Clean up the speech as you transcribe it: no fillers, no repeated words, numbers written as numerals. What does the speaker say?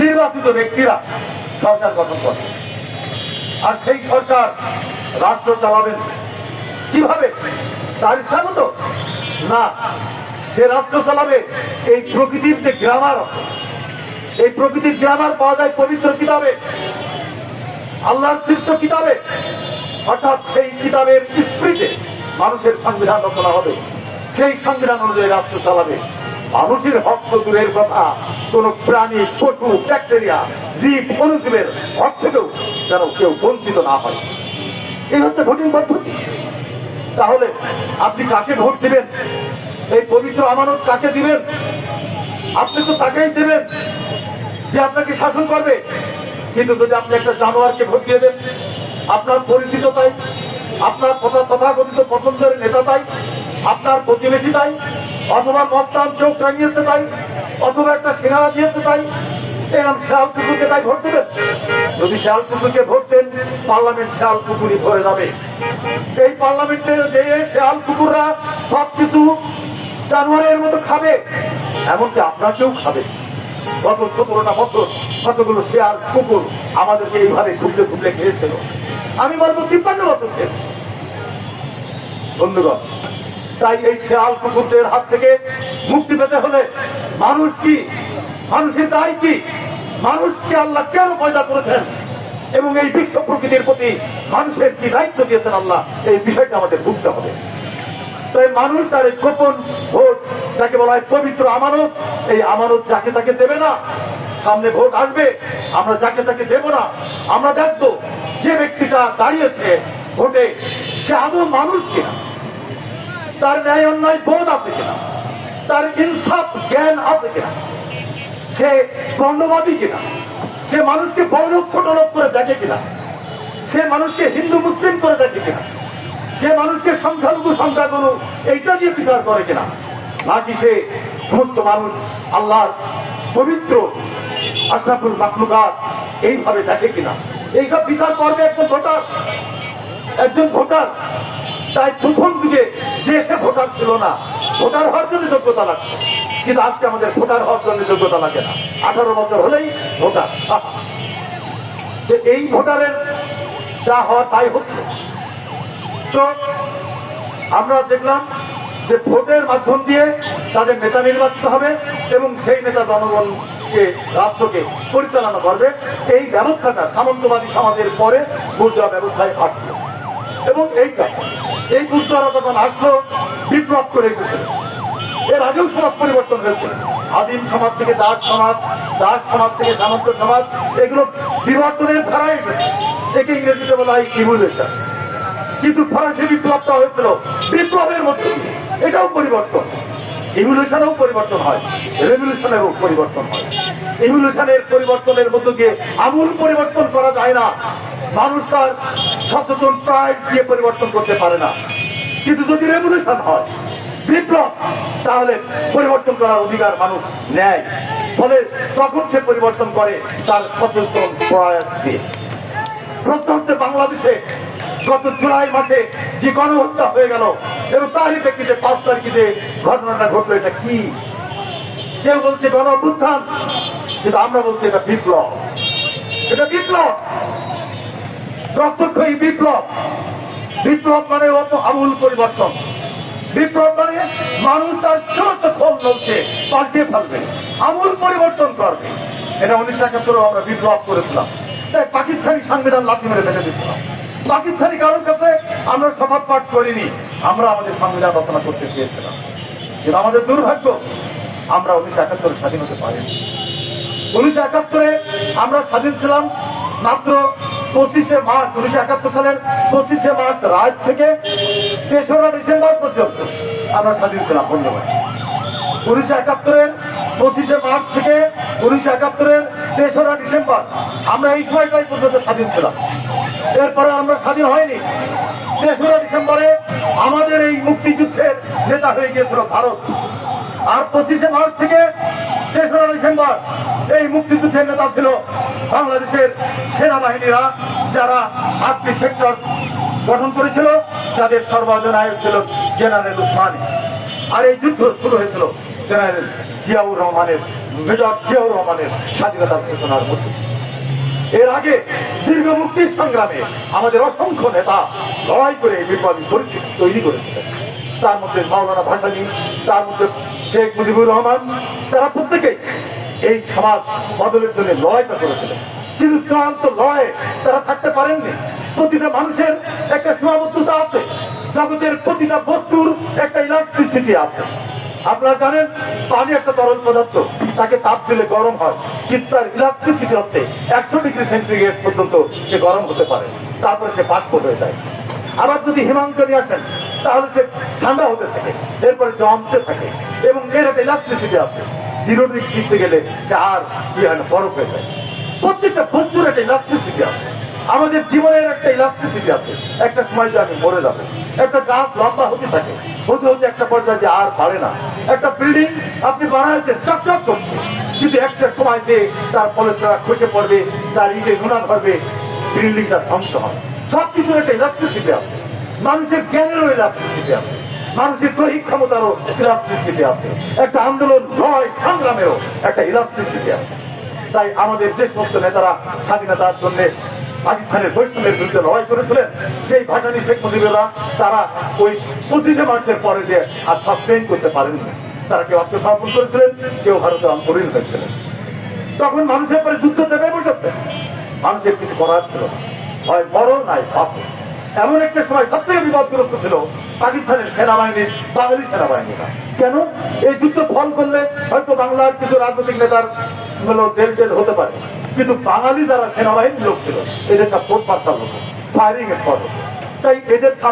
নির্বাচিত ব্যক্তিরা সরকার গঠন করে, আর সেই সরকার রাষ্ট্র চালাবেন কিভাবে? তার ইচ্ছা মতো না, সে রাষ্ট্র চালাবে এই প্রকৃতির যে গ্রামার আছে, এই প্রকৃতির গ্রামার পাওয়া যায় পবিত্র কিতাবে, আল্লাহর সৃষ্ট কিতাবে। অর্থাৎ সেই কিতাবের স্পিরিটে মানুষের সংবিধান রচনা হবে, সেই সংবিধান অনুযায়ী রাষ্ট্র চালাবে। মানুষের হক তো দূরের কথা, কোন প্রাণী, পশু, ব্যাকটেরিয়া, জীব, অনুজীবের হক থেকেও যেন কেউ বঞ্চিত না হয়। এই হচ্ছে ভোটিং পদ্ধতি। তাহলে আপনি কাকে ভোট দিবেন? এই পবিত্র আমানত কাকে দিবেন? আপনি তো তাকেই দেবেন যে আপনাকে শাসন করবে। কিন্তু যদি আপনি একটা জানোয়ারকে ভোট দিয়ে দেন, আপনার পরিচিত তাই, আপনার তথাকথিত পছন্দের নেতা তাই, আপনার প্রতিবেশী তাই, অথবা মস্তান চোখ রাঙিয়েছে তাই, অথবা একটা সিঙ্গারা দিয়েছে তাই, এরকম শেয়াল কুকুরকে তাই ভোট দেবেন? যদি শেয়াল কুকুরকে ভোট দেন, পার্লামেন্ট শেয়াল কুকুরই ভরে যাবে। এই পার্লামেন্টে যেয়ে শেয়াল কুকুররা সবকিছু জানোয়ারের মতো খাবে, এমনকি আপনাকেও খাবে। গত 17টা বছর কতগুলো শেয়াল কুকুর আমাদেরকে এইভাবে ঘুরলে ঘুরলে খেয়েছিল। আমি বলবো 53 বছর খেয়েছি। বন্ধুগণ, তাই এই শেয়াল কুকুরদের হাত থেকে মুক্তি পেতে হলে মানুষ কি, মানুষের দায় কি, মানুষকে আল্লাহ কেন পয়দা করেছেন এবং এই বিশ্ব প্রকৃতির প্রতি মানুষের কি দায়িত্ব দিয়েছেন আল্লাহ, এই বিষয়টা আমাদের বুঝতে হবে। তাই মানুষ তার এই গোপন ভোট, যাকে বলা হয় পবিত্র আমানত, এই আমানত যাকে তাকে দেবে না। সামনে ভোট আসবে, আমরা যাকে তাকে দেব না। আমরা দেখবো যে ব্যক্তিটা দাঁড়িয়েছে ভোটে, সে আদৌ মানুষ কিনা, তার ন্যায় অন্যায় বোধ আছে কিনা, তার ইনসাফ জ্ঞান আছে কিনা, সে বর্ণবাদী কিনা, সে মানুষকে বড় লোক ছোট লোক করে দেখে কিনা, সে মানুষকে হিন্দু মুসলিম করে দেখে কিনা, সে মানুষকে সংখ্যালঘু সংখ্যাগুরু এইটা দিয়ে বিচার করে কিনা, নাকি সে সমস্ত মানুষ আল্লাহর পবিত্র আশরাফুল মাখলুকাত এইভাবে দেখে কিনা। এইসব বিচার করবে একজন ভোটার, একজন ভোটার। তাই প্রথম যুগে যে সে ভোটার ছিল না, ভোটার হওয়ার জন্য যোগ্যতা লাগতো, কিন্তু আজকে আমাদের ভোটার হওয়ার জন্য যোগ্যতা লাগে না, 18 বছর হলেই ভোটার। এই ভোটারের যা হওয়া তাই হচ্ছে। তো আমরা দেখলাম যে ভোটের মাধ্যম দিয়ে তাদের নেতা নির্বাচিত হবে এবং সেই নেতা জনগণকে, রাষ্ট্রকে পরিচালনা করবে। এই ব্যবস্থাটা সামন্তবাদী সমাজের পরে বুর্জোয়া ব্যবস্থায় আসলো এবং এই বুর্জোয়ারা যখন আসলো বিপ্লব করে এসেছিল। এর আগেও সমাজ পরিবর্তন হয়েছে, আদিম সমাজ থেকে দাস সমাজ, দাস সমাজ থেকে সামন্ত সমাজ, এগুলো বিবর্তনের ধারায় এসেছে। একে ইংরেজিতে বলা হয় ইভলিউশন। কিন্তু ফরাসি বিপ্লবটা হয়েছিল বিপ্লবের মধ্যে, এটাও পরিবর্তন। ইভলিউশনেও পরিবর্তন হয়, রেভলিউশনেরও পরিবর্তন হয়। ইভলিউশনের পরিবর্তনের মধ্য দিয়ে আমূল পরিবর্তন করা যায় না, মানুষ তার সচেতন প্রায় দিয়ে পরিবর্তন করতে পারে না। কিন্তু যদি রেভলিউশন হয়, বিপ্লব, তাহলে পরিবর্তন করার অধিকার মানুষ নেয়। ফলে তখন সে পরিবর্তন করে তার সচেতন প্রয়াস দিয়ে। প্রশ্ন হচ্ছে, বাংলাদেশে গত জুলাই মাসে যে গণহত্যা হয়ে গেল এবং তারই প্রেক্ষিতে 5 তারিখে ঘটনাটা ঘটলো, এটা কি? কেউ বলছে গণ অভ্যুত্থান, কিন্তু আমরা বলছি এটা বিপ্লব। এটা বিপ্লব, রক্তক্ষয়ী বিপ্লব। বিপ্লব মানে অত আমূল পরিবর্তন। বিপ্লব মানে মানুষ তার সমস্ত ফল লড়ছে পাল্টিয়ে ফেলবে, আমূল পরিবর্তন করবে। এটা 1971 আমরা বিপ্লব করেছিলাম। তাই পাকিস্তানি সংবিধান লাথি মেরে ফেলে দিচ্ছিলাম। পাকিস্তানি কারোর কাছে আমরা শপথ পাঠ করিনি, আমরা আমাদের সংবিধান রচনা করতে চেয়েছিলাম। কিন্তু আমাদের দুর্ভাগ্য, আমরা 1971 স্বাধীন হতে পারিনি। 1971 আমরা স্বাধীন ছিলাম মাত্র 25শে মার্চ। 1971 সালের 25শে মার্চ রাত থেকে 3রা ডিসেম্বর পর্যন্ত আমরা স্বাধীন ছিলাম। বন্ধুবান, 1971 25শে মার্চ থেকে 1971 3রা ডিসেম্বর আমরা এই সময়টাই পর্যন্ত স্বাধীন ছিলাম। এরপরে আমরা স্বাধীন হয়নি। 3রা ডিসেম্বরে আমাদের এই মুক্তিযুদ্ধের নেতা হয়ে গিয়েছিল ভারত, আর 25শে মার্চ থেকে 3রা ডিসেম্বর এই মুক্তিযুদ্ধের নেতা ছিল বাংলাদেশের সেনাবাহিনীরা, যারা 8টি সেক্টর গঠন করেছিল, যাদের সর্বাধিনায়ক ছিল জেনারেল উসমানী। আর এই যুদ্ধ শুরু হয়েছিল জেনারেল জিয়াউর রহমানের, মেজর জিয়াউর রহমানের স্বাধীনতার ঘোষণার মধ্যে। এর আগে দীর্ঘ মুক্তি সংগ্রামে আমাদের অসংখ্য নেতা লড়াই করে এই বিপ্লবী পরিস্থিতি তৈরি করেছিলেন। তার মধ্যে মাওলানা ভাসানী, তার মধ্যে শেখ মুজিবুর রহমান, তারা প্রত্যেকেই এই সমাজ বদলের জন্য লড়াইটা করেছিলেন। কিন্তু চূড়ান্ত লড়াইয়ে তারা থাকতে পারেননি। প্রতিটা মানুষের একটা সীমাবদ্ধতা আছে, জগতের প্রতিটা বস্তুর একটা ইলাস্ট্রিসিটি আছে। আপনারা জানেন পানি একটা তরল পদার্থ, তাকে তাপ দিলে গরম হয়, কিন্তু তার ইলাস্ট্রিসিটি হচ্ছে 100 ডিগ্রি সেন্টিগ্রেড পর্যন্ত সে গরম হতে পারে, তারপরে সে বাষ্প হয়ে যায়। আবার যদি হিমাঙ্ক নিয়ে আসেন তাহলে সে ঠান্ডা হতে থাকে, এরপরে জমতে থাকে, এবং এর একটা ইলাস্ট্রিসিটি আছে। 0 ডিগ্রি জিততে গেলে সে আর কি হয় না, বরফ হয়ে যায়। প্রত্যেকটা বস্তুর একটা ইলাস্ট্রিসিটি আছে। আমাদের জীবনের একটা ইলাস্ট্রিসিটি আছে। একটা সময় যে আমি মরে যাবো। একটা গাছ লম্বা হতে থাকে, হতে হতে একটা পর্যায়ে যে আর পারে না। একটা বিল্ডিং আপনি বানাচ্ছেন, চকচক করছে, কিন্তু একটা সময় যে তার পলেস্টারা খসে পড়বে, তার ইটে নোনা ধরবে, বিল্ডিংটা ধ্বংস হয়। সব কিছুর একটা ইলাস্ট্রিসিটি আছে। মানুষের জ্ঞানেরও ইলাস্ট্রিসিটি আছে, মানুষের দৈহিক ক্ষমতারও ইলাস্ট্রিসিটি আছে, একটা আন্দোলন লড়াই সংগ্রামেরও একটা ইলাস্ট্রিসিটি আছে। তাই আমাদের যে সমস্ত নেতারা স্বাধীনতার জন্য পাকিস্তানের বৈষম্যের বিরুদ্ধে লড়াই করেছিলেন, সেই ভাসানী, শেখ মুজিবুরা, তারা ওই 25শে মার্চের পরে যে আর সাসপেন্ড করতে পারেননি। তারা কেউ আত্মসমর্পণ করেছিলেন, কেউ ভারতে অন্তরীণ হয়েছিলেন। তখন মানুষের পরে যুদ্ধ চেপে বসেছে, মানুষের কিছু করার ছিল না, হয় মরো নাই বাঁচো। এমন একটা সময় সব থেকে বিপদগ্রস্ত ছিল পাকিস্তানের সেনাবাহিনী, বাঙালি সেনাবাহিনীরা। কেন? এই যুদ্ধ ফল করলে হয়তো বাংলার কিছু রাজনৈতিক নেতার জেল টেল হতে পারে, কিন্তু বাঙালি যারা সেনাবাহিনীর লোক ছিল, এদের সব কোর্ট মার্শাল হতো, ফায়ারিং স্পট হতো। তাই এদের